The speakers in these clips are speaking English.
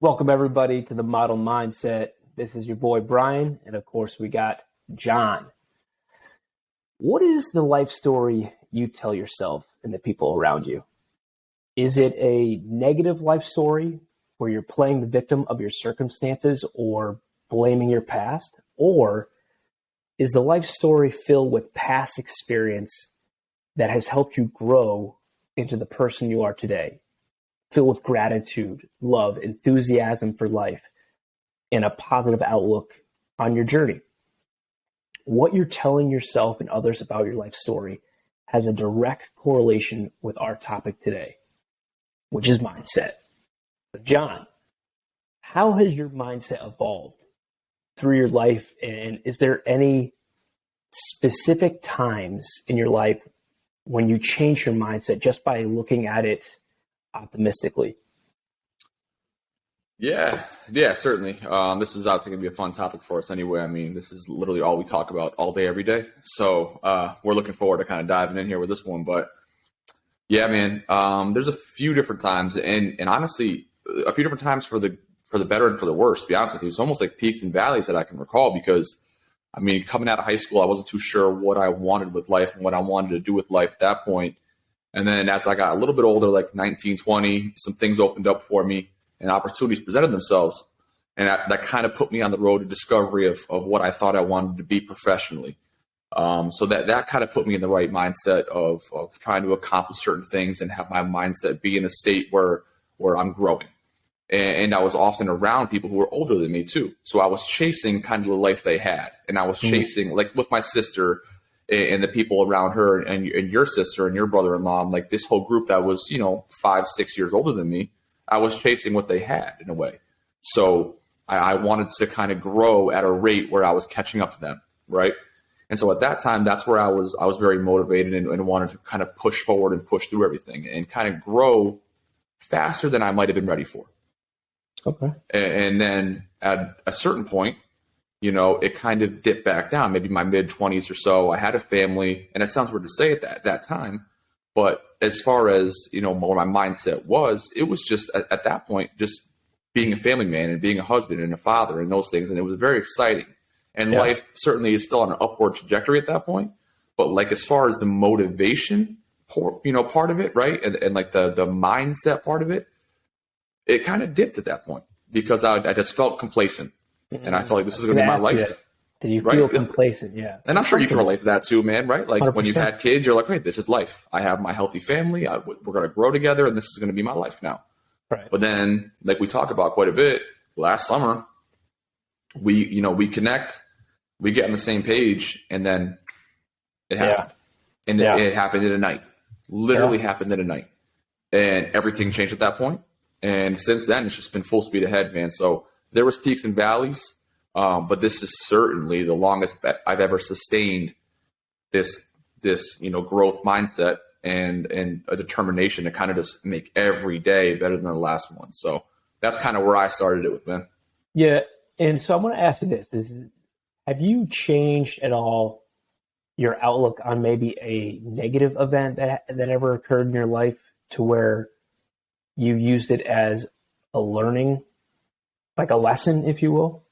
Welcome, everybody, to the Model Mindset. This is your boy, Brian, and of course, we got John. What is the life story you tell yourself and the people around you? Is it a negative life story where you're playing the victim of your circumstances or blaming your past? Or is the life story filled with past experience that has helped you grow into the person you are today? Filled with gratitude, love, enthusiasm for life, and a positive outlook on your journey. What you're telling yourself and others about your life story has a direct correlation with our topic today, which is mindset. So John, how has your mindset evolved through your life? And is there any specific times in your life when you change your mindset just by looking at it optimistically? Yeah, certainly. This is obviously going to be a fun topic for us anyway. I mean, this is literally all we talk about all day, every day. So we're looking forward to kind of diving in here with this one. But yeah, man, there's a few different times, and honestly, a few different times for the better and for the worse. To be honest with you, it's almost like peaks and valleys that I can recall. Because I mean, coming out of high school, I wasn't too sure what I wanted with life and what I wanted to do with life at that point. And then as I got a little bit older, like 19, 20, some things opened up for me and opportunities presented themselves. And that kind of put me on the road to discovery of what I thought I wanted to be professionally. So that kind of put me in the right mindset of trying to accomplish certain things and have my mindset be in a state where I'm growing. And I was often around people who were older than me too. So I was chasing kind of the life they had. And I was chasing, like with my sister and the people around her and your sister and your brother-in-law, like this whole group that was, 5, 6 years older than me, I was chasing what they had in a way. So I wanted to kind of grow at a rate where I was catching up to them. Right. And so at that time, that's where I was very motivated and wanted to kind of push forward and push through everything and kind of grow faster than I might've been ready for. Okay. And then at a certain point, it kind of dipped back down, maybe my mid-20s or so. I had a family, and it sounds weird to say it at that time, but as far as, where my mindset was, it was just at that point, just being a family man and being a husband and a father and those things. And it was very exciting. And life certainly is still on an upward trajectory at that point. But like, as far as the motivation, part of it, right? And like the mindset part of it, it kind of dipped at that point because I just felt complacent. And I felt like this is going to be my life. Did you feel complacent? Yeah. And I'm sure you can relate to that too, man, right? Like 100%. When you've had kids, you're like, wait, this is life. I have my healthy family. We're going to grow together and this is going to be my life now. Right. But then, like we talk about quite a bit, last summer, we connect, we get on the same page, and then it happened. And it happened in a night. Literally happened in a night. And everything changed at that point. And since then, it's just been full speed ahead, man. So there was peaks and valleys, but this is certainly the longest I've ever sustained this growth mindset and a determination to kind of just make every day better than the last one. So that's kind of where I started it with, man. Yeah. And so I'm going to ask you this. Have you changed at all your outlook on maybe a negative event that ever occurred in your life to where you used it as a learning, like a lesson, if you will?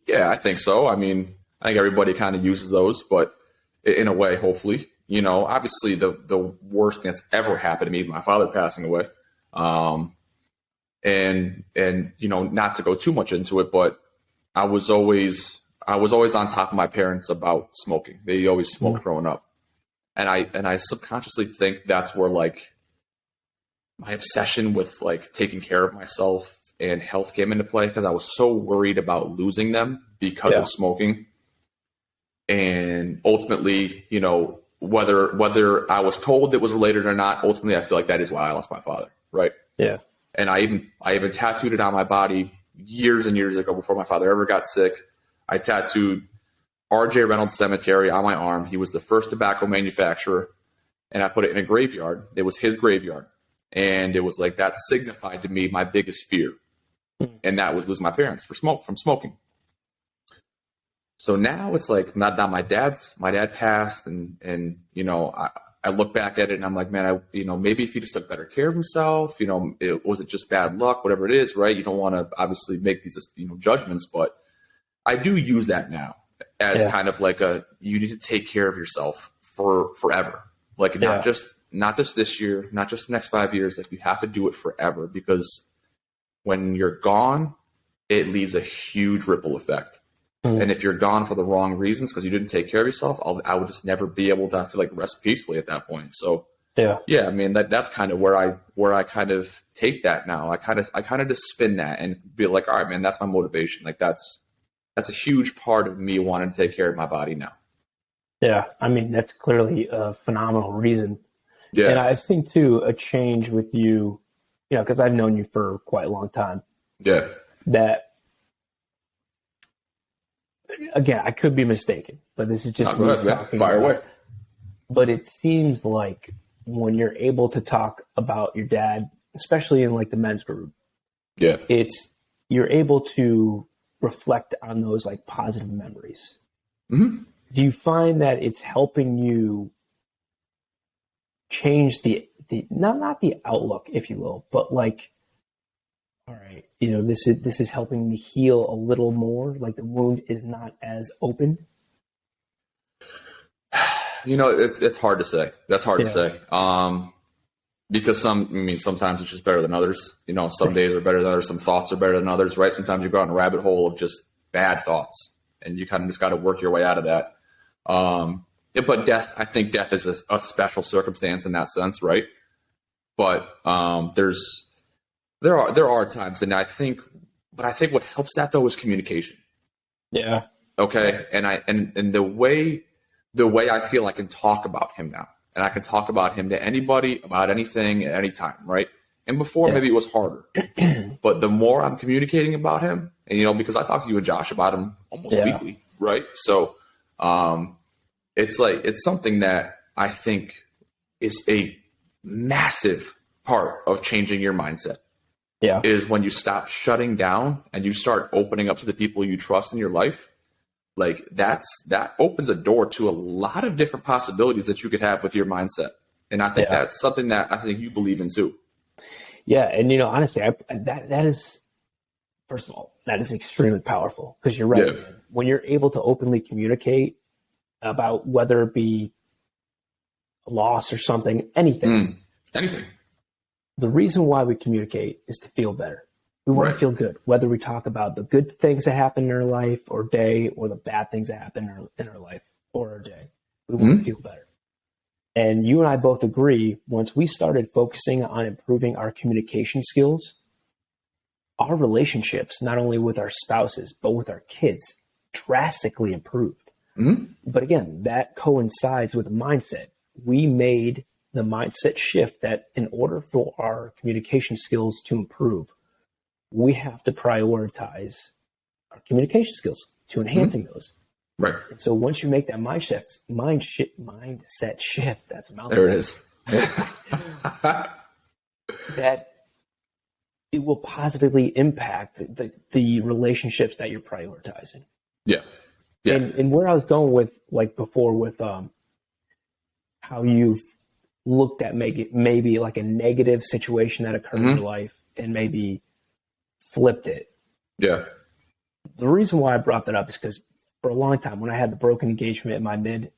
Yeah, I think so. I mean, I think everybody kind of uses those, but in a way, hopefully, obviously the worst thing that's ever happened to me, my father passing away. And not to go too much into it, but I was always on top of my parents about smoking. They always smoked growing up. And I subconsciously think that's where like my obsession with like taking care of myself and health came into play, because I was so worried about losing them because of smoking. And ultimately, whether I was told it was related or not, ultimately I feel like that is why I lost my father. Right. Yeah. And I even tattooed it on my body years and years ago before my father ever got sick. I tattooed R.J. Reynolds Cemetery on my arm. He was the first tobacco manufacturer, and I put it in a graveyard. It was his graveyard. And it was like that signified to me my biggest fear. And that was losing my parents from smoking. So now it's like not my dad passed, and I look back at it and I'm like, man, maybe if he just took better care of himself, was it just bad luck, whatever it is, right? You don't want to obviously make these, judgments, but I do use that now as kind of like you need to take care of yourself for forever. Like not just this year, not just the next 5 years. Like you have to do it forever, because when you're gone, it leaves a huge ripple effect. And if you're gone for the wrong reasons because you didn't take care of yourself, I would just never be able to feel like rest peacefully at that point. So I mean that's kind of where I kind of take that now. I kind of just spin that and be like, all right, man, that's my motivation. Like that's a huge part of me wanting to take care of my body now. Yeah, I mean that's clearly a phenomenal reason. Yeah, and I've seen too a change with you, because I've known you for quite a long time. Yeah, that. Again, I could be mistaken, but this is just me talking. Fire away. But it seems like when you're able to talk about your dad, especially in like the men's group, you're able to reflect on those like positive memories. Mm-hmm. Do you find that it's helping you change the not the outlook, if you will, but like, all right, this is helping me heal a little more. Like the wound is not as open. It's hard to say. That's hard to say. Because sometimes it's just better than others. Some days are better than others. Some thoughts are better than others, right? Sometimes you go on a rabbit hole of just bad thoughts, and you kind of just got to work your way out of that. But I think death is a special circumstance in that sense, right? But there are times, and I think what helps that though is communication. Yeah. Okay. And the way I feel I can talk about him now, and I can talk about him to anybody about anything at any time, right? And before maybe it was harder, but the more I'm communicating about him, and because I talk to you and Josh about him almost weekly, right? So, it's something that I think is a massive part of changing your mindset. Yeah. Is when you stop shutting down and you start opening up to the people you trust in your life. Like that opens a door to a lot of different possibilities that you could have with your mindset. And I think that's something that I think you believe in too. Yeah. And, honestly, that is, first of all, that is extremely powerful, because you're right. Man. When you're able to openly communicate about whether it be a loss or something, anything. The reason why we communicate is to feel better. We want to feel good, whether we talk about the good things that happen in our life or day, or the bad things that happen in our life or our day. We want to feel better. And you and I both agree, once we started focusing on improving our communication skills, our relationships, not only with our spouses, but with our kids, drastically improved. But again, that coincides with a mindset. We made the mindset shift that in order for our communication skills to improve, we have to prioritize our communication skills to enhancing those. Right. And so once you make that mindset shift, that's a mouthful. There it is. That it will positively impact the relationships that you're prioritizing. Yeah. Yeah. And where I was going with, like before, with how you've looked at maybe like a negative situation that occurred in your life and maybe flipped it. Yeah. The reason why I brought that up is because for a long time, when I had the broken engagement in my mid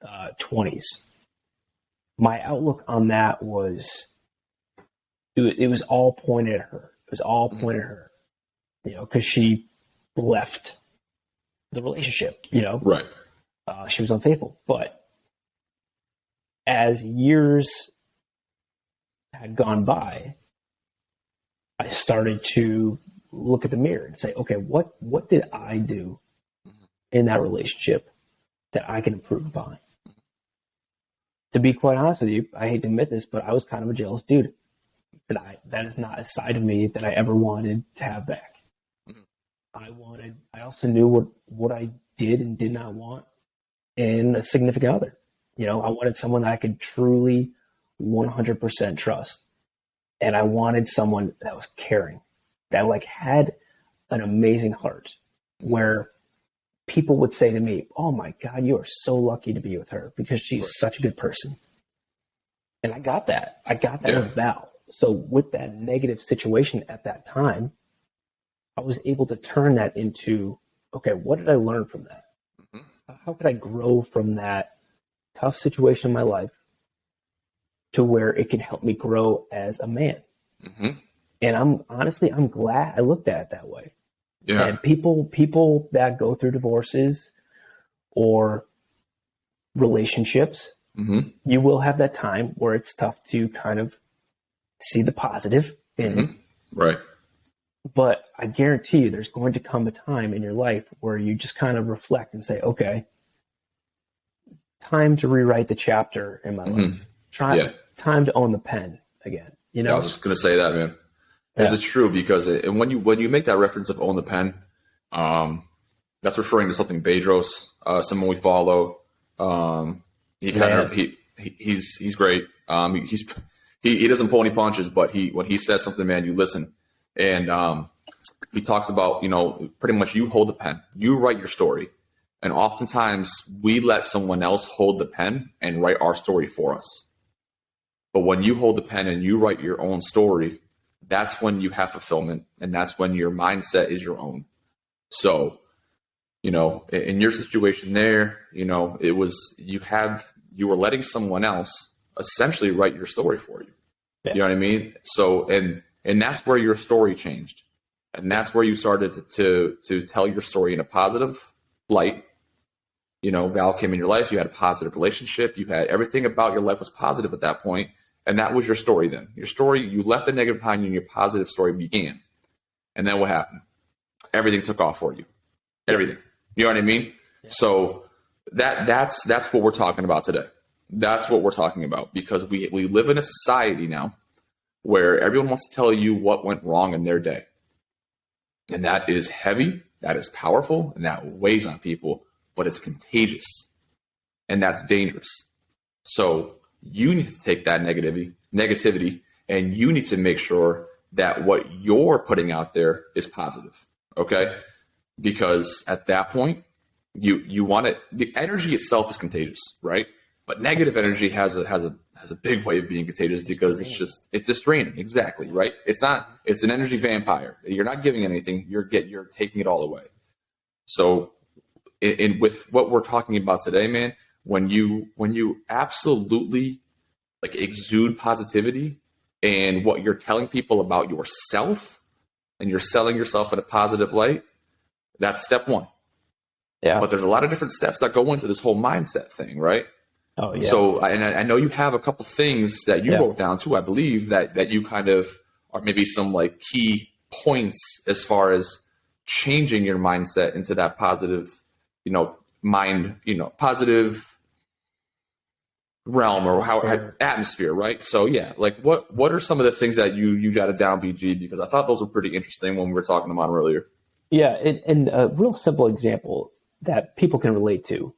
20s, my outlook on that was it was all pointed at her. It was all pointed at her, because she left the relationship, Right. She was unfaithful. But as years had gone by, I started to look at the mirror and say, okay, what did I do in that relationship that I can improve upon? To be quite honest with you, I hate to admit this, but I was kind of a jealous dude. And that is not a side of me that I ever wanted to have back. I also knew what I did and did not want in a significant other. I wanted someone that I could truly 100% trust. And I wanted someone that was caring, that had an amazing heart, where people would say to me, oh my God, you are so lucky to be with her because she's such a good person. And I got that. With Val. So with that negative situation at that time, I was able to turn that into, okay, what did I learn from that? How could I grow from that tough situation in my life to where it can help me grow as a man? And I'm glad I looked at it that way. Yeah. And people that go through divorces or relationships, you will have that time where it's tough to kind of see the positive in it. Right. But I guarantee you there's going to come a time in your life where you just kind of reflect and say, okay, time to rewrite the chapter in my life. Time to own the pen again. You know, I was just going to say that, man. Because it's true, because and when you make that reference of own the pen, that's referring to something Bedros, someone we follow. He's great. He doesn't pull any punches, but when he says something, man, you listen. And he talks about, pretty much you hold the pen, you write your story. And oftentimes we let someone else hold the pen and write our story for us. But when you hold the pen and you write your own story, that's when you have fulfillment, and that's when your mindset is your own. So, in your situation there, it was, you were letting someone else essentially write your story for you. Yeah. You know what I mean? So, and that's where your story changed. And that's where you started to tell your story in a positive light. Val came in your life, you had a positive relationship, you had everything about your life was positive at that point. And that was your story then. Your story, you left the negative behind you and your positive story began. And then what happened? Everything took off for you. Everything. You know what I mean? Yeah. So that's what we're talking about today. That's what we're talking about, because we live in a society now where everyone wants to tell you what went wrong in their day. And that is heavy, that is powerful, and that weighs on people, but it's contagious. And that's dangerous. So you need to take that negativity, and you need to make sure that what you're putting out there is positive. Okay? Because at that point, you want it. The energy itself is contagious, right? But negative energy has a big way of being contagious, because it's just draining. Exactly, right? It's an energy vampire. You're not giving anything, you're taking it all away. So with what we're talking about today, man, when you absolutely exude positivity and what you're telling people about yourself, and you're selling yourself in a positive light, that's step one. Yeah. But there's a lot of different steps that go into this whole mindset thing, right? Oh, yeah. So, and I know you have a couple things that you wrote down too, I believe, that you kind of are maybe some key points as far as changing your mindset into that positive, positive realm, or atmosphere, right? So what are some of the things that you jotted down, BG? Because I thought those were pretty interesting when we were talking about them earlier. Yeah, and a real simple example that people can relate to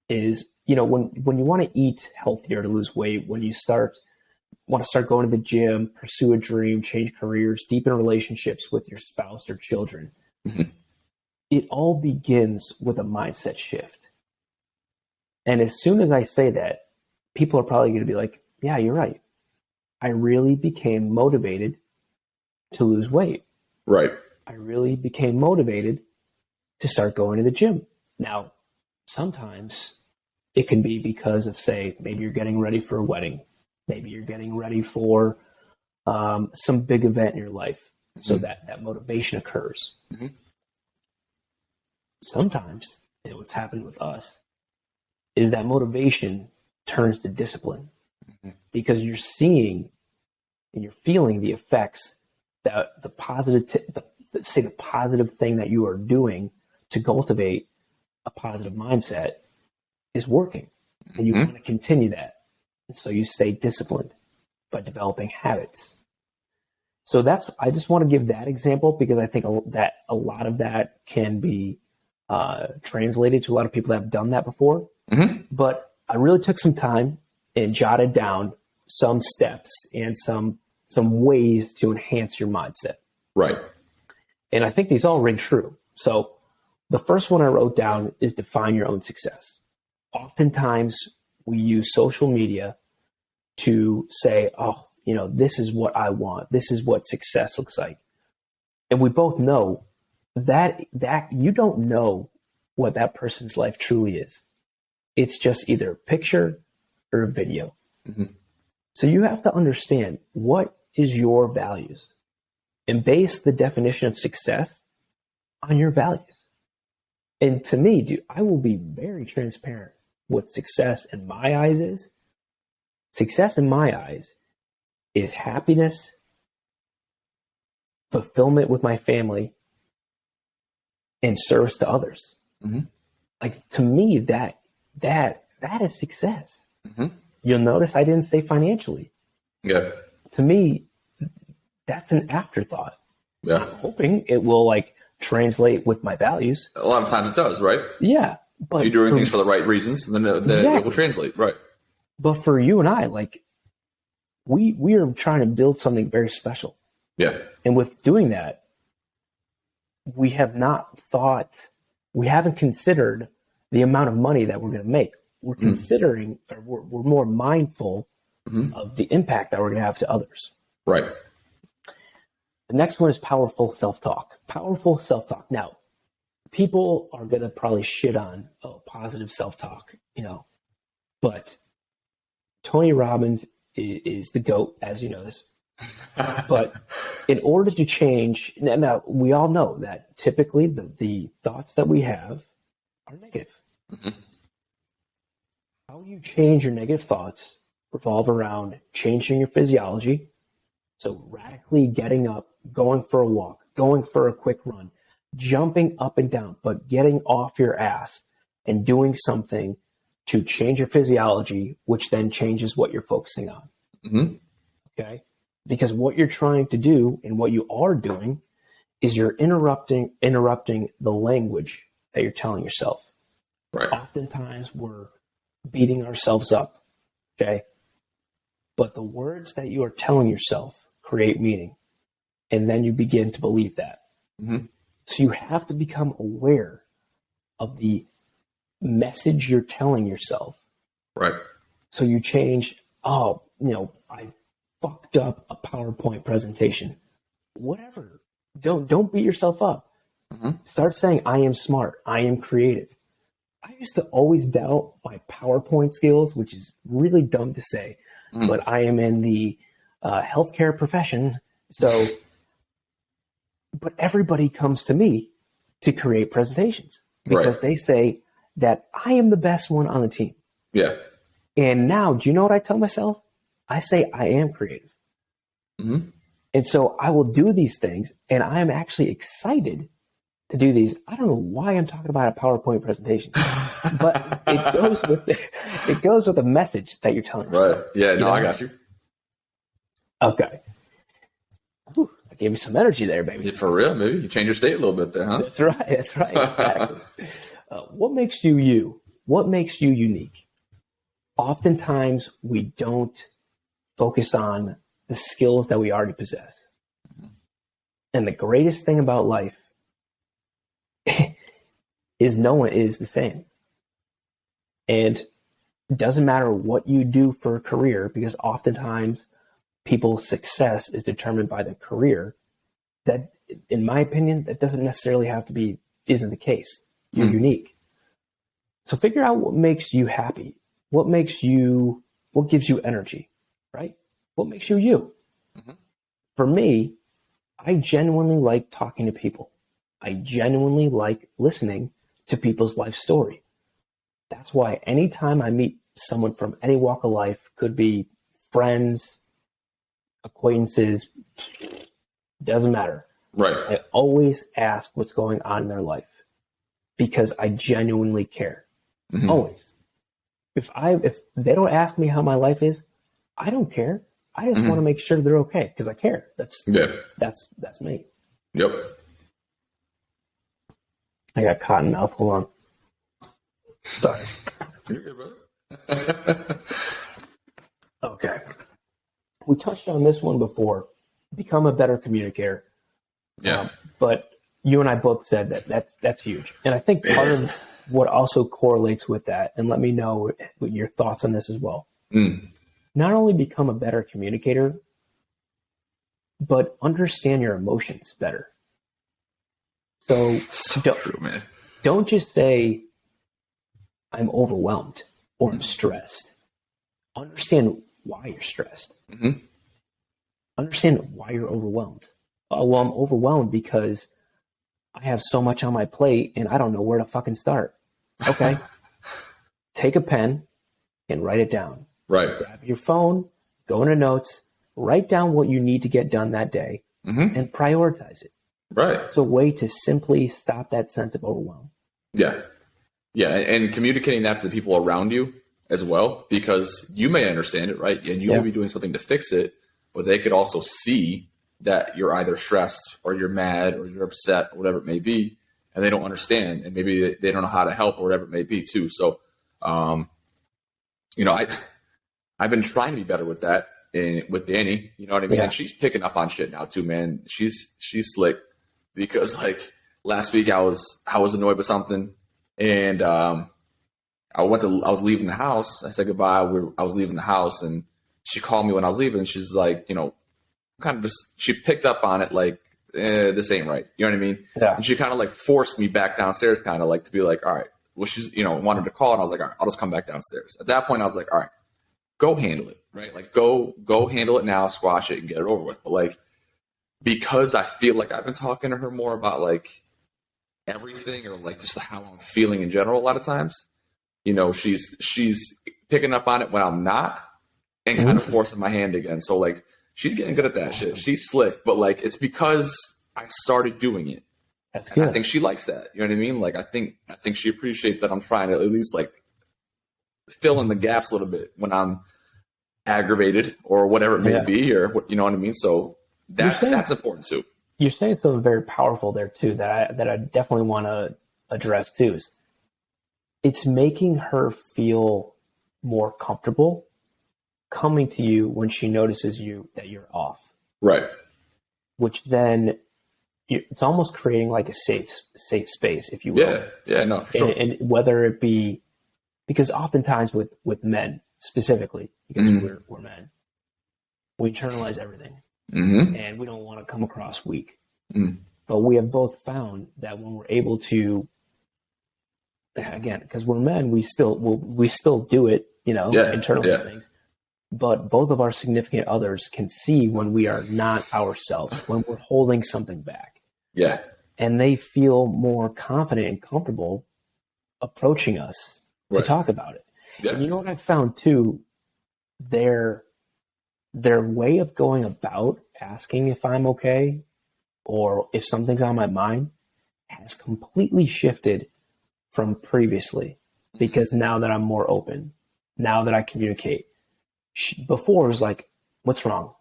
is, when you want to eat healthier to lose weight, when you want to start going to the gym, pursue a dream, change careers, deepen relationships with your spouse or children, it all begins with a mindset shift. And as soon as I say that, people are probably going to be like, yeah, you're right. I really became motivated to lose weight. Right. I really became motivated to start going to the gym. Now, sometimes it can be because of, say, maybe you're getting ready for a wedding. Maybe you're getting ready for some big event in your life. So that motivation occurs. Sometimes, and what's happened with us, is that motivation turns to discipline, because you're seeing and you're feeling the effects that the positive thing that you are doing to cultivate a positive mindset is working, and you want to continue that. And so you stay disciplined by developing habits. So I just want to give that example, because I think that a lot of that can be translated to a lot of people that have done that before. But I really took some time and jotted down some steps and some ways to enhance your mindset. Right. And I think these all ring true. So the first one I wrote down is define your own success. Oftentimes we use social media to say, oh, this is what I want. This is what success looks like. And we both know that you don't know what that person's life truly is. It's just either a picture or a video. Mm-hmm. So you have to understand what is your values and base the definition of success on your values. And to me, dude, I will be very transparent. What success in my eyes is. Success in my eyes is happiness, fulfillment with my family, and service to others. Mm-hmm. Like, to me, that is success. Mm-hmm. You'll notice I didn't say financially. Yeah. To me, that's an afterthought. Yeah. I'm hoping it will translate with my values. A lot of times it does, right? Yeah. But you're doing things for the right reasons, and then it will translate, right? But for you and I, we are trying to build something very special. Yeah. And with doing that, we haven't considered the amount of money that we're going to make. We're considering, or we're more mindful of the impact that we're going to have to others. Right. The next one is powerful self-talk. Powerful self-talk. Now, people are going to probably shit on positive self-talk, but Tony Robbins is the GOAT, as you know this. But in order to change, now we all know that typically the thoughts that we have are negative. Mm-hmm. How you change your negative thoughts revolve around changing your physiology. So radically getting up, going for a walk, going for a quick run, jumping up and down, but getting off your ass and doing something to change your physiology, which then changes what you're focusing on. Mm-hmm. Okay? Because what you're trying to do and what you are doing is you're interrupting the language that you're telling yourself. Right. Oftentimes we're beating ourselves up. Okay? But the words that you are telling yourself create meaning. And then you begin to believe that. Mm-hmm. So you have to become aware of the message you're telling yourself. Right. So you change, I fucked up a PowerPoint presentation. Whatever. Don't beat yourself up. Mm-hmm. Start saying, I am smart. I am creative. I used to always doubt my PowerPoint skills, which is really dumb to say, but I am in the healthcare profession. So, but everybody comes to me to create presentations because they say that I am the best one on the team. Yeah. And now, do you know what I tell myself? I say I am creative. Mm-hmm. And so I will do these things, and I am actually excited to do these. I don't know why I'm talking about a PowerPoint presentation, but it goes with the message that you're telling yourself. Right. Yeah. No, I got you. Okay. Whew, I gave you some energy there, baby. For real? Maybe you change your state a little bit there, huh? That's right. Exactly. What makes you you? What makes you unique? Oftentimes, we don't focus on the skills that we already possess. And the greatest thing about life is no one is the same. And it doesn't matter what you do for a career, because oftentimes people's success is determined by their career. That, in my opinion, that doesn't necessarily isn't the case. You're unique. So figure out what makes you happy. What gives you energy, right? What makes you you? Mm-hmm. For me, I genuinely like talking to people. I genuinely like listening to people's life story. That's why anytime I meet someone from any walk of life, could be friends, acquaintances, doesn't matter. Right. I always ask what's going on in their life because I genuinely care. Mm-hmm. Always. If they don't ask me how my life is, I don't care. I just want to make sure they're okay because I care. That's me. Yep. I got cotton mouth. Hold on. Sorry. You're good, brother. Okay. We touched on this one before. Become a better communicator. Yeah. But you and I both said that's huge. And I think part of what also correlates with that, and let me know what your thoughts on this as well, not only become a better communicator, but understand your emotions better. So, True, man. Don't just say, I'm overwhelmed or I'm stressed. Understand why you're stressed. Mm-hmm. Understand why you're overwhelmed. Well, I'm overwhelmed because I have so much on my plate and I don't know where to fucking start. Okay. Take a pen and write it down. Right. Grab your phone, go into notes, write down what you need to get done that day, and prioritize it. Right. It's a way to simply stop that sense of overwhelm. Yeah. Yeah. And communicating that to the people around you as well, because you may understand it, right? And you may be doing something to fix it, but they could also see that you're either stressed or you're mad or you're upset or whatever it may be, and they don't understand, and maybe they don't know how to help or whatever it may be too. So, you know, I've been trying to be better with that with Danny, you know what I mean? Yeah. And she's picking up on shit now too, man. She's slick, because like last week I was annoyed with something, and I was leaving the house. I said goodbye. I was leaving the house, and she called me when I was leaving. She's like, you know, kind of just, she picked up on it like, this ain't right. You know what I mean? Yeah. And she kind of like forced me back downstairs, kind of like to be like, all right, well, she's, you know, wanted to call, and I was like, all right, I'll just come back downstairs. At that point, I was like, all right, go handle it, right? Like go handle it now, squash it and get it over with. But like, because I feel like I've been talking to her more about like everything, or like just how I'm feeling in general a lot of times, you know, she's picking up on it when I'm not, and kind of forcing my hand again. So like, she's getting good at that shit. She's slick, but like, it's because I started doing it. That's good. I think she likes that. You know what I mean? Like, I think she appreciates that I'm trying to at least like fill in the gaps a little bit when I'm aggravated or whatever it may be, or what, you know what I mean? So that's important too. You're saying something very powerful there too, that I definitely want to address too. Is it's making her feel more comfortable coming to you when she notices that you're off. Right. Which then it's almost creating like a safe space, if you will. Yeah. Yeah. No, for sure. And whether it be, because oftentimes with men specifically, because we're men, we internalize everything, and we don't want to come across weak. But we have both found that when we're able to, again, because we're men, we still do it, you know, internalize things. But both of our significant others can see when we are not ourselves, when we're holding something back. Yeah. And they feel more confident and comfortable approaching us to talk about it. Yeah. And you know what I've found too? Their way of going about asking if I'm okay or if something's on my mind has completely shifted from previously, because now that I'm more open, now that I communicate. Before it was like, what's wrong?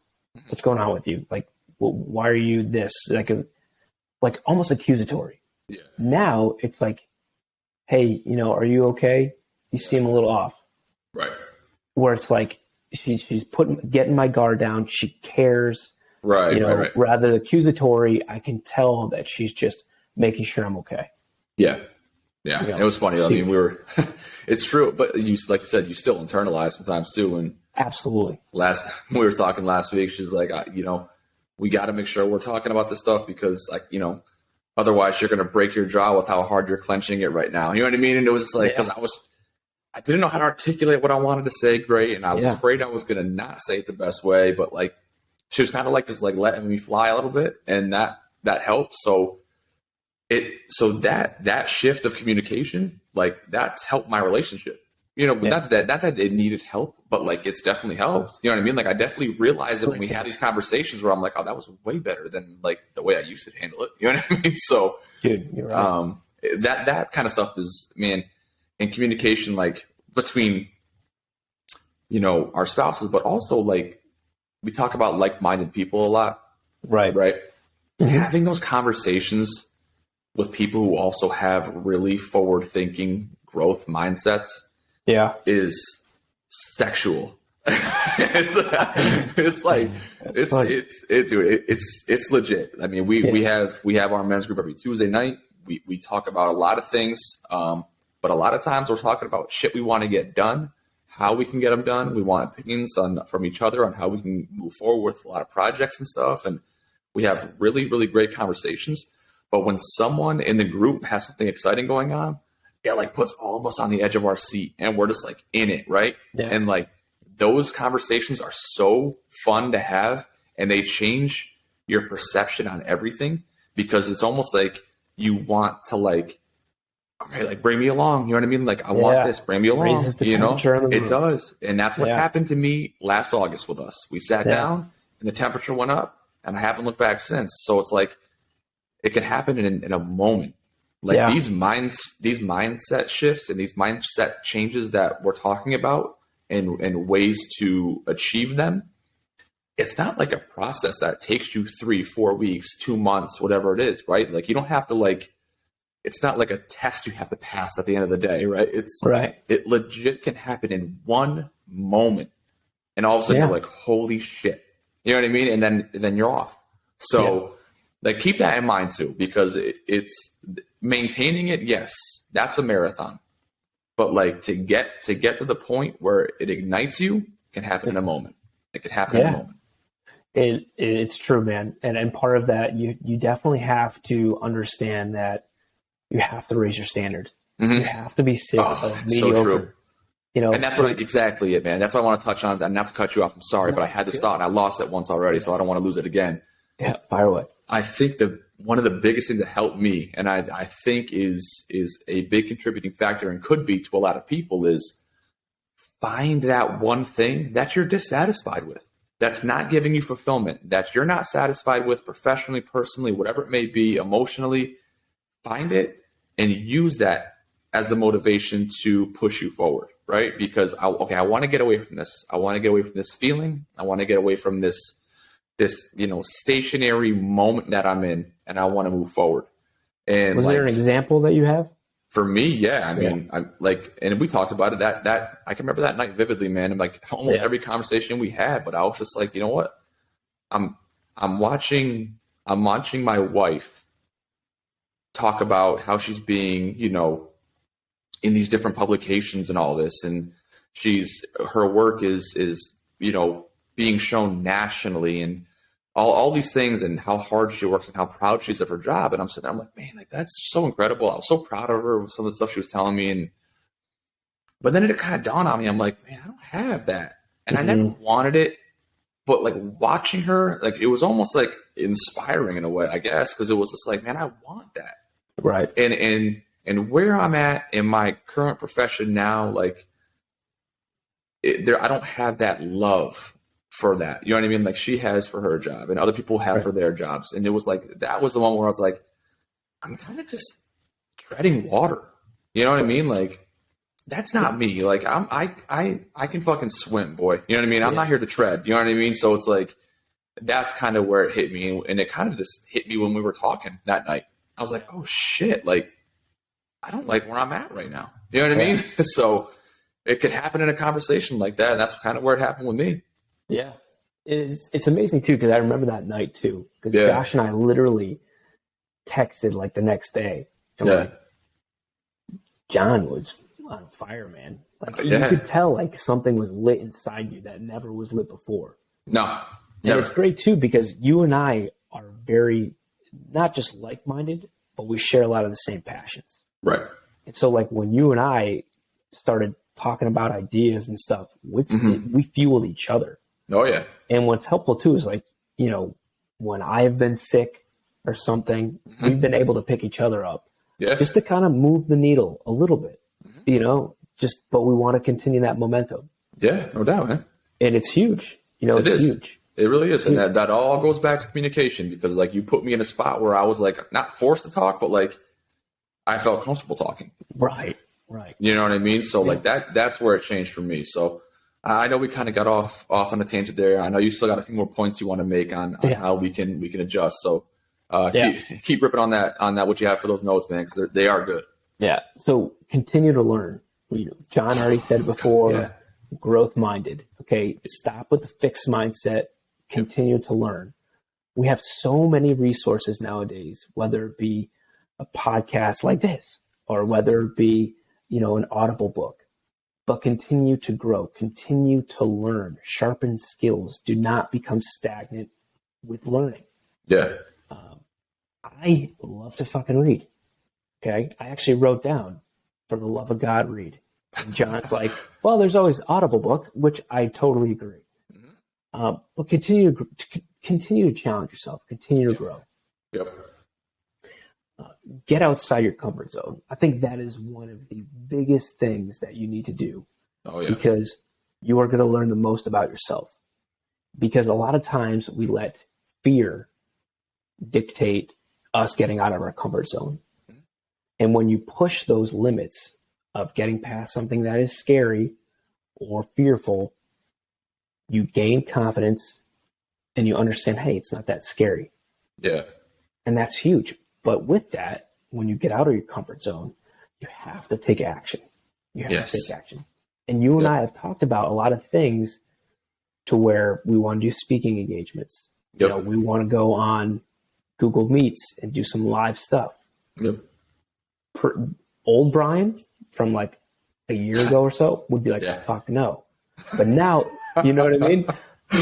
What's going on with you? Like, well, why are you this? Like almost accusatory. Yeah. Now it's like, hey, you know, are you okay? You seem a little off. Right. Where it's like, she's getting my guard down. She cares. Right. You know, right. Rather than accusatory, I can tell that she's just making sure I'm okay. Yeah. Yeah. You know, it was funny. I mean, it's true, but you, like you said, you still internalize sometimes too. And absolutely. We were talking last week. She's like, you know, we got to make sure we're talking about this stuff because, like, you know, otherwise you're going to break your jaw with how hard you're clenching it right now. You know what I mean? And it was like, because I didn't know how to articulate what I wanted to say great. And I was afraid I was going to not say it the best way, but like, she was kind of like just like letting me fly a little bit. And that helped. So that shift of communication, like that's helped my relationship. You know, not that it needed help, but like it's definitely helped. You know what I mean? Like I definitely realized it when we had these conversations where I'm like, oh, that was way better than like the way I used to handle it. You know what I mean? So, dude, you're right. That kind of stuff is, man, in communication, like between, you know, our spouses, but also like we talk about like-minded people a lot. Right. Right. Mm-hmm. Having those conversations with people who also have really forward-thinking growth mindsets. Yeah, is sexual. It's legit. I mean, we have our men's group every Tuesday night. We talk about a lot of things, but a lot of times we're talking about shit we want to get done, how we can get them done. We want opinions from each other on how we can move forward with a lot of projects and stuff. And we have really, really great conversations. But when someone in the group has something exciting going on, it like puts all of us on the edge of our seat and we're just like in it, right? Yeah. And like those conversations are so fun to have, and they change your perception on everything, because it's almost like you want to like, okay, like bring me along. You know what I mean? Like I want this, bring me along. You know, it does. And that's what happened to me last August with us. We sat down and the temperature went up, and I haven't looked back since. So it's like, it can happen in a moment. Like these mindset shifts and these mindset changes that we're talking about, and ways to achieve them. It's not like a process that takes you 3-4 weeks, 2 months, whatever it is, right? Like you don't have to like, it's not like a test you have to pass at the end of the day, right? It legit can happen in one moment, and all of a sudden you're like, holy shit. You know what I mean? And then you're off. So like keep that in mind too, because it's maintaining it. Yes, that's a marathon, but like to get to the point where it ignites you can happen in a moment. It could happen in a moment. It's true, man. And part of that, you definitely have to understand that you have to raise your standard. Mm-hmm. You have to be sick of mediocre. So true. You know, and that's exactly it, man. That's what I want to touch on. And not to cut you off, I'm sorry, but I had this thought and I lost it once already, so I don't want to lose it again. Yeah, fire away. I think one of the biggest things that helped me, and I think is a big contributing factor and could be to a lot of people, is find that one thing that you're dissatisfied with, that's not giving you fulfillment, that you're not satisfied with professionally, personally, whatever it may be, emotionally. Find it and use that as the motivation to push you forward, right? Because I want to get away from this. I want to get away from this feeling. I want to get away from this stationary moment that I'm in, and I want to move forward. And was there an example that you have? For me, yeah. I mean, I'm like, and we talked about it, that I can remember that night vividly, man. And like almost every conversation we had, but I was just like, you know what? I'm watching my wife talk about how she's being, in these different publications and all this, and her work is being shown nationally, and all these things, and how hard she works and how proud she is of her job. And I'm sitting there, I'm like, man, like that's so incredible. I was so proud of her with some of the stuff she was telling me. But then it kind of dawned on me. I'm like, man, I don't have that. And I never wanted it, but like watching her, like it was almost like inspiring in a way, I guess. Cause it was just like, man, I want that. Right. And where I'm at in my current profession now, like I don't have that love for that. You know what I mean? Like she has for her job and other people have for their jobs. And it was like, that was the one where I was like, I'm kind of just treading water. You know what I mean? Like that's not me. Like I can fucking swim, boy. You know what I mean? I'm not here to tread. You know what I mean? So it's like, that's kind of where it hit me. And it kind of just hit me when we were talking that night. I was like, oh shit. Like I don't like where I'm at right now. You know what I mean? So it could happen in a conversation like that. And that's kind of where it happened with me. Yeah. It's amazing too, because I remember that night too. Because Josh and I literally texted like the next day. And like, John was on fire, man. Like you could tell like something was lit inside you that never was lit before. No. And it's great too, because you and I are very, not just like-minded, but we share a lot of the same passions. Right. And so like when you and I started talking about ideas and stuff, we fueled each other. Oh yeah. And what's helpful too is like, when I've been sick or something, we've been able to pick each other up just to kind of move the needle a little bit, but we want to continue that momentum. Yeah, no doubt, man. And it's huge. It's huge. It really is. And that all goes back to communication, because like you put me in a spot where I was like not forced to talk, but like I felt comfortable talking. Right. You know what I mean? So like that's where it changed for me. So I know we kind of got off on a tangent there. I know you still got a few more points you want to make on how we can adjust. So keep ripping on that what you have for those notes, man, because they are good. Yeah. So continue to learn. John already said it before, growth minded. Okay. Stop with the fixed mindset. Continue to learn. We have so many resources nowadays, whether it be a podcast like this, or whether it be, an Audible book. but continue to grow, continue to learn, sharpen skills. Do not become stagnant with learning. Yeah. I love to fucking read. Okay. I actually wrote down, for the love of God, read. And John's like, well, there's always Audible books, which I totally agree. But continue to challenge yourself, continue to grow. Yep. Get outside your comfort zone. I think that is one of the biggest things that you need to do. Oh, yeah. Because you are going to learn the most about yourself. Because a lot of times we let fear dictate us getting out of our comfort zone. And when you push those limits of getting past something that is scary or fearful, you gain confidence and you understand, hey, it's not that scary. Yeah. And that's huge. But with that, when you get out of your comfort zone, you have to take action. You have to take action. And you and I have talked about a lot of things to where we want to do speaking engagements. Yep. You know, we want to go on Google Meets and do some live stuff. Yep. Old Brian from like a year ago or so would be like, fuck no. But now, you know what I mean?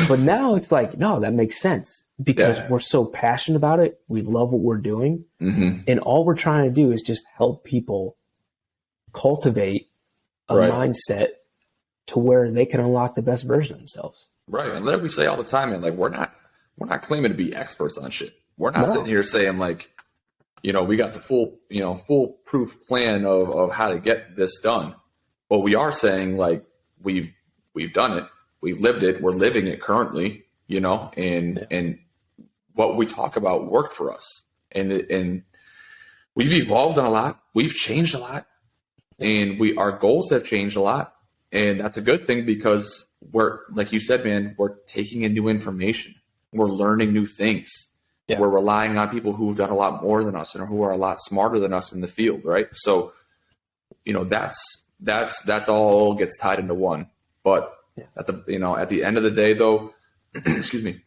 But now it's like, no, that makes sense because we're so passionate about it. We love what we're doing. And all we're trying to do is just help people cultivate a mindset to where they can unlock the best version of themselves. Right. And like we say all the time, man, like we're not claiming to be experts on shit. We're not sitting here saying like, you know, we got the foolproof plan of how to get this done. But we are saying like we've done it, we've lived it, we're living it currently, you know, and what we talk about worked for us. And we've evolved on a lot, we've changed a lot, and our goals have changed a lot. And that's a good thing because we're, like you said, man, we're taking in new information. We're learning new things. Yeah. We're relying on people who've done a lot more than us and who are a lot smarter than us in the field, right? So, you know, that's all gets tied into one. But at the end of the day, though, excuse me,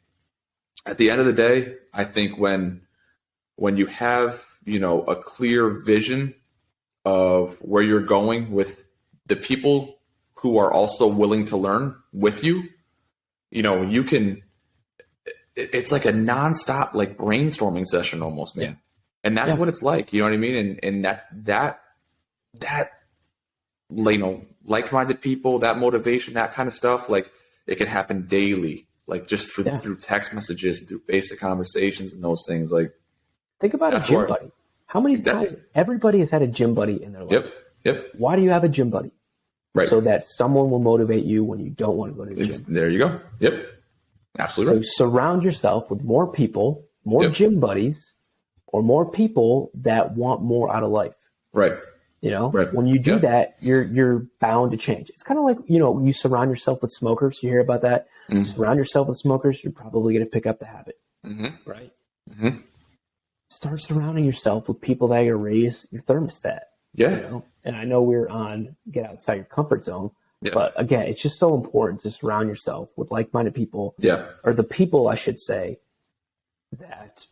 at the end of the day, I think when you have, you know, a clear vision of where you're going with the people who are also willing to learn with you, you know, you can. It's like a nonstop, like brainstorming session almost, man. Yeah. And that's what it's like, you know what I mean? And that, you know, like-minded people, that motivation, that kind of stuff, like it can happen daily, like just through text messages, through basic conversations and those things. Like, think about a gym buddy. How many times everybody has had a gym buddy in their life? Yep. Why do you have a gym buddy? Right. So that someone will motivate you when you don't want to go to the gym. There you go. Yep. Absolutely. So surround yourself with more people, more gym buddies, or more people that want more out of life. Right. You know, when you do that, you're bound to change. It's kind of like, you know, you surround yourself with smokers. You hear about that? You surround yourself with smokers, you're probably going to pick up the habit. Right? Start surrounding yourself with people that are going to raise your thermostat. Yeah. You know? And I know we're on get outside your comfort zone. Yeah. But again, it's just so important to surround yourself with like-minded people, or the people, I should say, that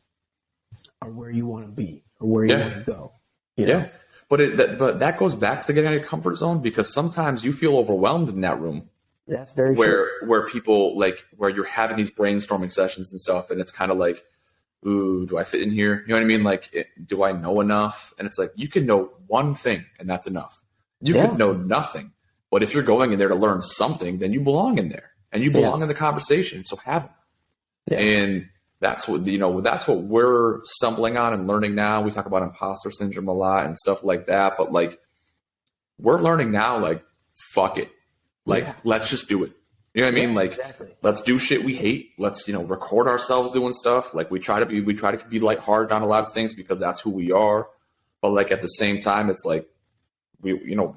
are where you want to be or where you want to go. You know? But that goes back to getting out of your comfort zone because sometimes you feel overwhelmed in that room. That's very true. Where people where you're having these brainstorming sessions and stuff, and it's kind of like, ooh, do I fit in here? You know what I mean? Like, do I know enough? And it's like you can know one thing, and that's enough. You could know nothing. But if you're going in there to learn something, then you belong in there and you belong in the conversation. So have them. Yeah. And that's what, you know, that's what we're stumbling on and learning now. We talk about imposter syndrome a lot and stuff like that, but like we're learning now, like, fuck it. Like, let's just do it. You know what I mean? Like, let's do shit we hate. Let's, you know, record ourselves doing stuff. Like we try to be lighthearted on a lot of things because that's who we are. But like at the same time, it's like, we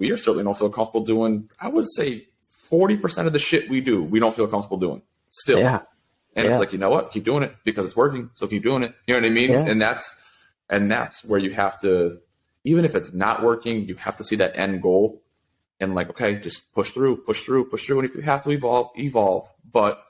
are certainly don't feel comfortable doing, I would say 40% of the shit we do, we don't feel comfortable doing still. Yeah. And it's like, you know what? Keep doing it because it's working. So keep doing it. You know what I mean? Yeah. And that's where you have to, even if it's not working, you have to see that end goal and like, okay, just push through. And if you have to evolve. But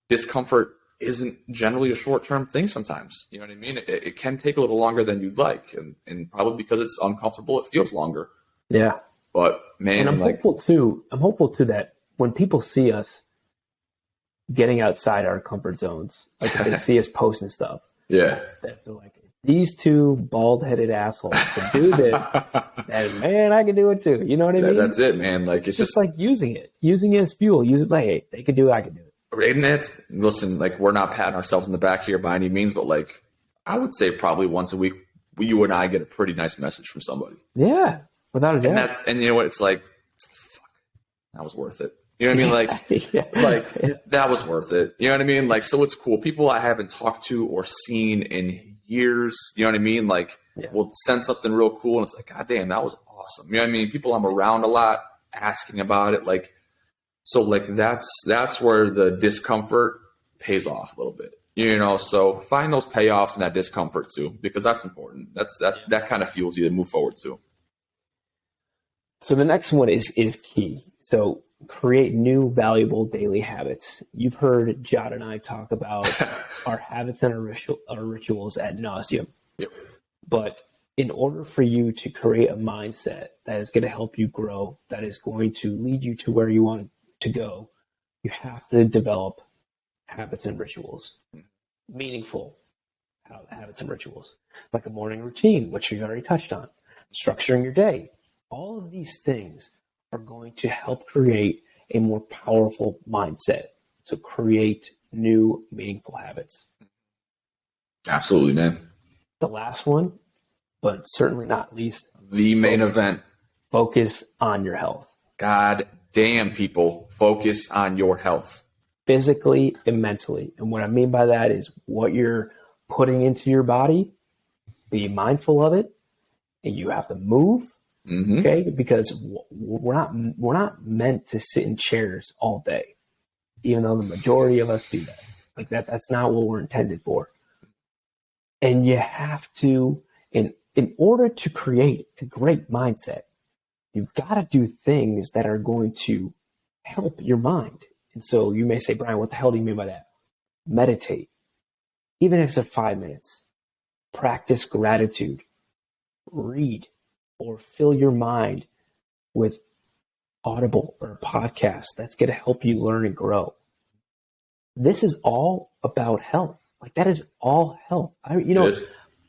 discomfort isn't generally a short-term thing sometimes. You know what I mean? It can take a little longer than you'd like. And probably because it's uncomfortable, it feels longer. Yeah. But man, And I'm hopeful too that when people see us getting outside our comfort zones, like if they see us posting stuff, yeah, that feel like these two bald-headed assholes can do this, and man, I can do it too. You know what I mean? That's it, man. Like it's just like using it as fuel. Use it like, hey, they can do it, I can do it. And listen, like we're not patting ourselves in the back here by any means, but like I would say probably once a week, you and I get a pretty nice message from somebody. Yeah, without a doubt. And you know what? It's like, fuck, that was worth it. You know what I mean? Like, that was worth it. You know what I mean? Like, so it's cool. People I haven't talked to or seen in years, you know what I mean? Like, we'll send something real cool, and it's like, God damn, that was awesome. You know what I mean? People I'm around a lot asking about it. Like, so like that's where the discomfort pays off a little bit. You know, so find those payoffs and that discomfort too, because that's important. That kind of fuels you to move forward too. So the next one is key. So create new valuable daily habits. You've heard Jod and I talk about our habits and our rituals ad nauseum. Yep. But in order for you to create a mindset that is going to help you grow, that is going to lead you to where you want to go, you have to develop habits and rituals. Meaningful habits and rituals, like a morning routine, which you already touched on, structuring your day. All of these things are going to help create a more powerful mindset. So create new, meaningful habits. Absolutely, man. The last one, but certainly not least, the main event. Focus on your health. God damn, people, focus on your health. Physically and mentally. And what I mean by that is what you're putting into your body, be mindful of it, and you have to move. Mm-hmm. Okay, because we're not meant to sit in chairs all day, even though the majority of us do that. Like that's not what we're intended for. And you have to, in order to create a great mindset, you've got to do things that are going to help your mind. And so you may say, Brian, what the hell do you mean by that? Meditate, even if it's 5 minutes. Practice gratitude. Read. Or fill your mind with Audible or a podcast that's going to help you learn and grow. This is all about health. Like that is all health.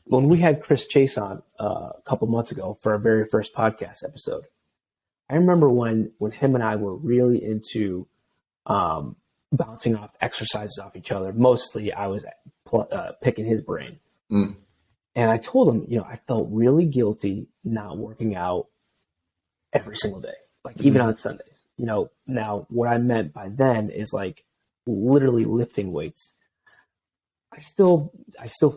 When we had Chris Chase on a couple months ago for our very first podcast episode, I remember when him and I were really into bouncing off exercises off each other. Mostly I was picking his brain. Mm. And I told him, I felt really guilty not working out every single day, like even on Sundays. Now what I meant by then is like literally lifting weights. I still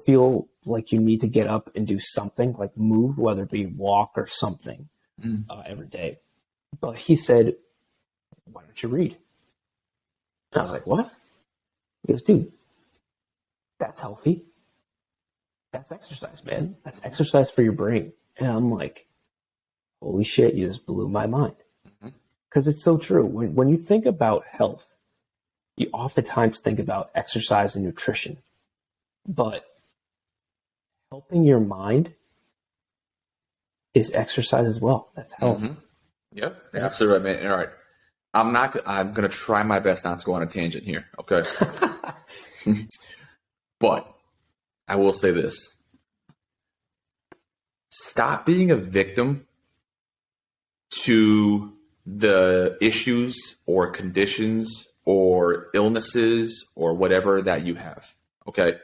feel like you need to get up and do something, like move, whether it be walk or something every day. But he said, why don't you read? And I was like, what? He goes, dude, that's healthy. That's exercise, man. That's exercise for your brain. And I'm like, holy shit, you just blew my mind. Because it's so true. When you think about health, you oftentimes think about exercise and nutrition. But helping your mind is exercise as well. That's health. Mm-hmm. Yep, absolutely right, man. All right. I'm going to try my best not to go on a tangent here, okay? But I will say this. Stop being a victim to the issues or conditions or illnesses or whatever that you have. Okay.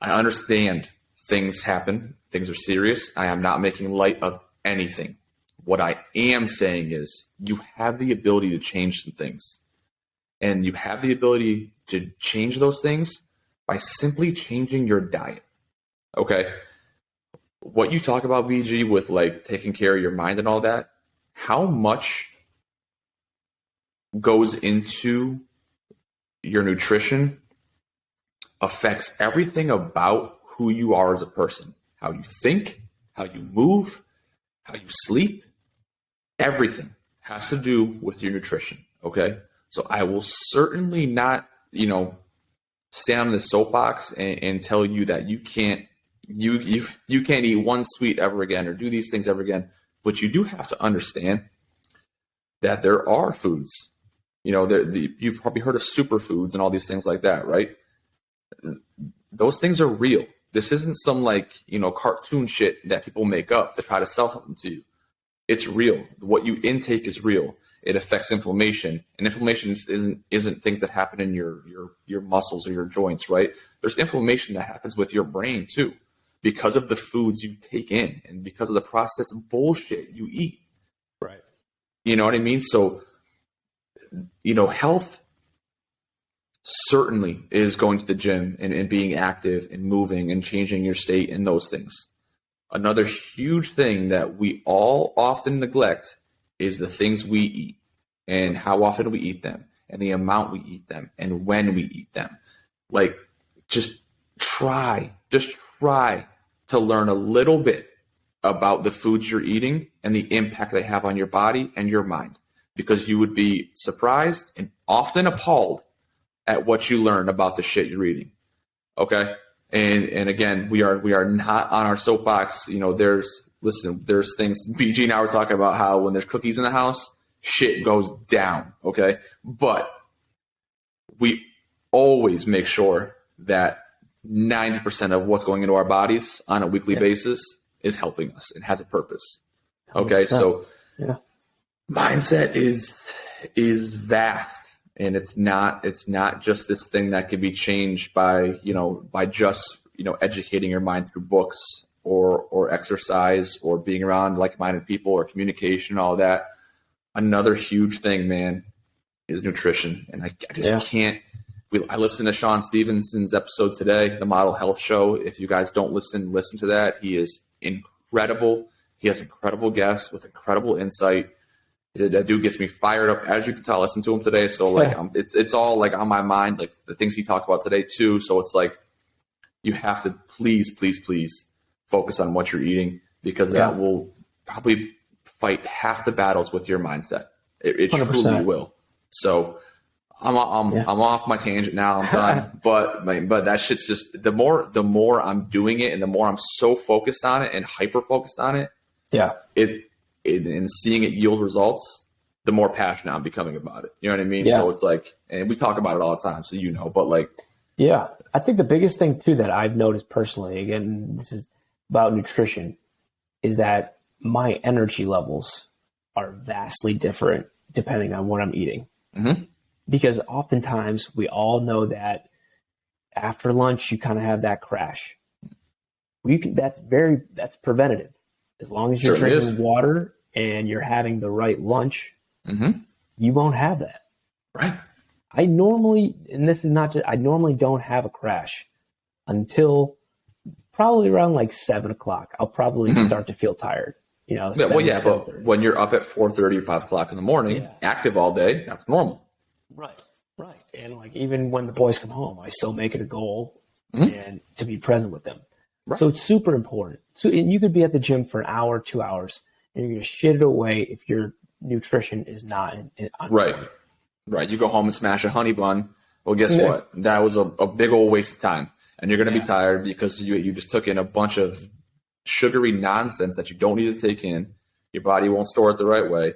I understand things happen. Things are serious. I am not making light of anything. What I am saying is you have the ability to change some things. And you have the ability to change those things by simply changing your diet. Okay. What you talk about, BG, with like taking care of your mind and all that, how much goes into your nutrition affects everything about who you are as a person. How you think, how you move, how you sleep, everything has to do with your nutrition. Okay. So I will certainly not, stand on the soapbox and tell you that you can't eat one sweet ever again or do these things ever again. But you do have to understand that there are foods. You know, you've probably heard of superfoods and all these things like that, right? Those things are real. This isn't some like, you know, cartoon shit that people make up to try to sell something to you. It's real. What you intake is real. It affects inflammation, and inflammation isn't things that happen in your muscles or your joints, right? There's inflammation that happens with your brain too, because of the foods you take in and because of the processed bullshit you eat. Right. You know what I mean? So, you know, health certainly is going to the gym and being active and moving and changing your state and those things. Another huge thing that we all often neglect is the things we eat and how often we eat them and the amount we eat them and when we eat them. Like, just try to learn a little bit about the foods you're eating and the impact they have on your body and your mind, because you would be surprised and often appalled at what you learn about the shit you're eating. Okay. And again, we are not on our soapbox. You know, there's things, BG and I were talking about how when there's cookies in the house, shit goes down. Okay. But we always make sure that 90% of what's going into our bodies on a weekly basis is helping us and has a purpose. Okay. 100%. So mindset is vast. And it's not just this thing that can be changed by just educating your mind through books or exercise or being around like-minded people or communication, all that. Another huge thing, man, is nutrition. And I just can't. I listened to Sean Stevenson's episode today, the Model Health Show. If you guys don't listen to that. He is incredible. He has incredible guests with incredible insight. That dude gets me fired up, as you can tell. I listened to him today, so it's all like on my mind, like the things he talked about today too. So it's like you have to please focus on what you're eating, because that will probably fight half the battles with your mindset. It truly will. So I'm off my tangent now. I'm done. but that shit's just the more I'm doing it and the more I'm so focused on it and hyper focused on it. Yeah. And seeing it yield results, the more passionate I'm becoming about it. You know what I mean? Yeah. So it's like, and we talk about it all the time, so but like. Yeah. I think the biggest thing too that I've noticed personally, again, this is about nutrition, is that my energy levels are vastly different depending on what I'm eating. Mm-hmm. Because oftentimes we all know that after lunch, you kind of have that crash. That's preventative. As long as you're drinking water and you're having the right lunch, you won't have that. Right. I normally don't have a crash until probably around like 7 o'clock. I'll probably start to feel tired. But when you're up at 4:30 or 5 o'clock in the morning, active all day, that's normal. Right. And like, even when the boys come home, I still make it a goal and to be present with them. Right. So it's super important. So you could be at the gym for an hour, 2 hours, and you're going to shit it away if your nutrition is not on right. Point. Right. You go home and smash a honey bun. Well, guess what? That was a big old waste of time. And you're going to be tired because you just took in a bunch of sugary nonsense that you don't need to take in. Your body won't store it the right way.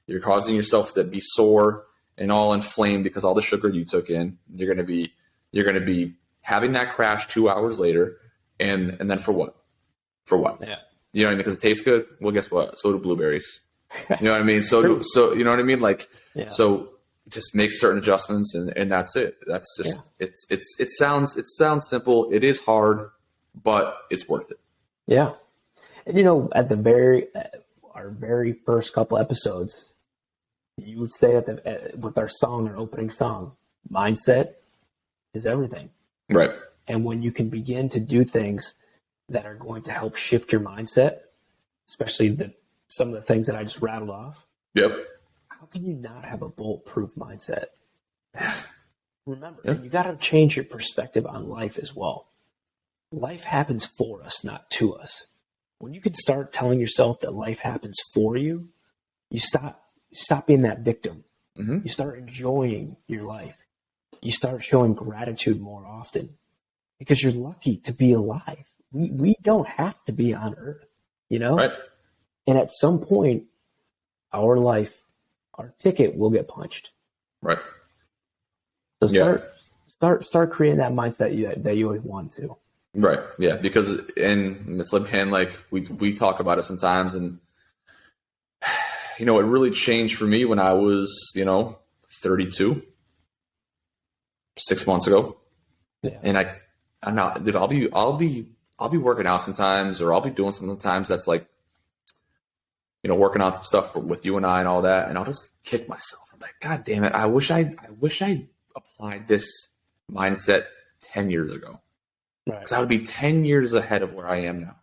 You're causing yourself to be sore and all inflamed because all the sugar you took in. You're going to be having that crash 2 hours later. And then for what? Yeah. You know what I mean? Because it tastes good. Well, guess what? So do blueberries. You know what I mean? So you know what I mean? Like, so just make certain adjustments and that's it. That's just, it sounds simple. It is hard, but it's worth it. Yeah. And at our very first couple episodes, you would say with our opening song, mindset is everything. Right. And when you can begin to do things that are going to help shift your mindset, especially some of the things that I just rattled off. Yep. How can you not have a bulletproof mindset? Remember, you got to change your perspective on life as well. Life happens for us, not to us. When you can start telling yourself that life happens for you, you stop being that victim. Mm-hmm. You start enjoying your life. You start showing gratitude more often. Because you're lucky to be alive. We don't have to be on Earth, Right. And at some point, our life, our ticket will get punched. Right. So start creating that mindset that you always want to. Right. Yeah. Because in Miss Lipan, like we talk about it sometimes, and it really changed for me when I was 32, 6 months ago. Yeah. And I'm not, dude, I'll be working out sometimes, or I'll be doing sometimes that's like, working on some stuff with you and I and all that, and I'll just kick myself. I'm like, God damn it! I wish I applied this mindset 10 years ago, because I would be 10 years ahead of where I am now.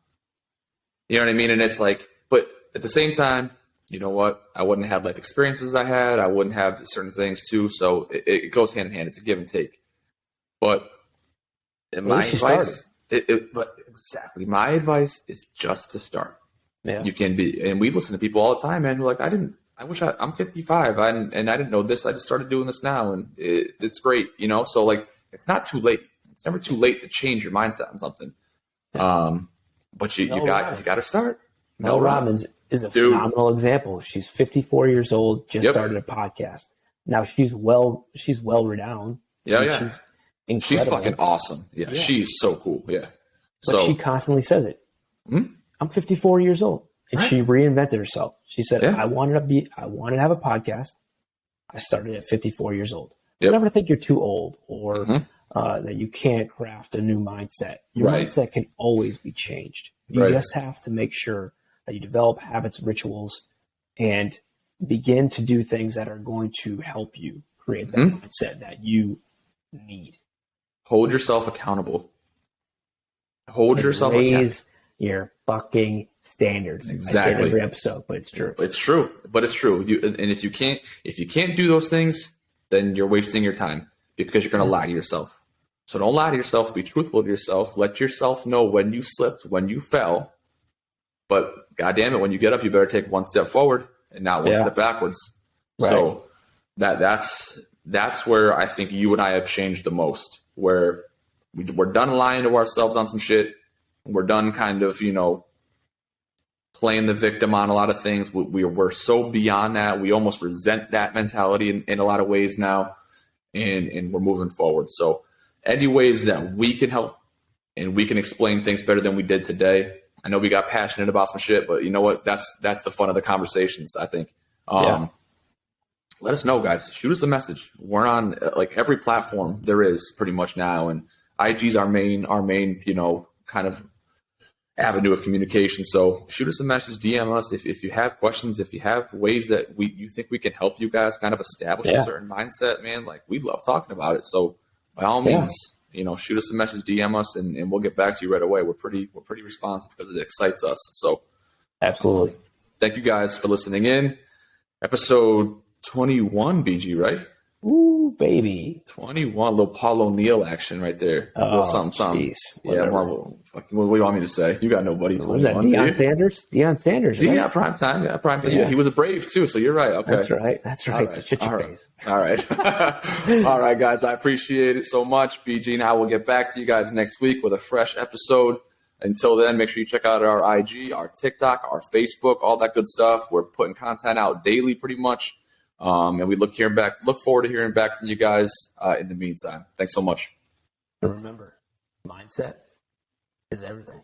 You know what I mean? And it's like, but at the same time, you know what? I wouldn't have life experiences I had. I wouldn't have certain things too. So it goes hand in hand. It's a give and take. But my advice, my advice is just to start. Yeah. You can be, and we listen to people all the time, man, who are like, I'm 55 and I didn't know this. I just started doing this now, and it's great, So like, it's not too late. It's never too late to change your mindset on something. Yeah. But you got to start. Mel Robbins is a phenomenal example. She's 54 years old, just started a podcast. Now she's well renowned. Yeah. She's incredible. She's fucking awesome. Yeah. She's so cool. Yeah. But she constantly says it. I'm 54 years old, and she reinvented herself. She said, I wanted to have a podcast. I started at 54 years old. You never think you're too old, or that you can't craft a new mindset. Your mindset can always be changed. You just have to make sure that you develop habits, rituals, and begin to do things that are going to help you create that mindset that you need. Hold yourself accountable. Raise your fucking standards. Exactly. I say it every episode, but it's true. It's true. And if you can't do those things, then you're wasting your time, because you're going to lie to yourself. So don't lie to yourself. Be truthful to yourself. Let yourself know when you slipped, when you fell. But God damn it, when you get up, you better take one step forward and not one step backwards. Right. So that's where I think you and I have changed the most, where we're done lying to ourselves on some shit. We're done kind of, playing the victim on a lot of things. We're so beyond that. We almost resent that mentality in a lot of ways now, and we're moving forward. So any ways that we can help and we can explain things better than we did today. I know we got passionate about some shit, but you know what? That's the fun of the conversations, I think. Let us know, guys. Shoot us a message. We're on like every platform there is pretty much now, and IG's our main, kind of avenue of communication. So shoot us a message, DM us if you have questions, if you have ways that you think we can help you guys kind of establish a certain mindset, man. Like, we love talking about it. So by all means, shoot us a message, DM us, and we'll get back to you right away. We're pretty responsive because it excites us. So absolutely. Thank you guys for listening in. Episode 21, BG, right? Ooh, baby. 21, little Paul O'Neill action right there. Oh, something. Geez, yeah, Marvel. What do you want me to say? You got nobody. Was that Deion Sanders? Deion Sanders. Right? Yeah, prime time. Yeah, prime time. Yeah, he was a Brave too, so you're right. Okay, that's right. That's right. All right. All right, guys. I appreciate it so much, BG. And I will get back to you guys next week with a fresh episode. Until then, make sure you check out our IG, our TikTok, our Facebook, all that good stuff. We're putting content out daily, pretty much. And we look forward to hearing back from you guys in the meantime. Thanks so much. And remember, mindset is everything.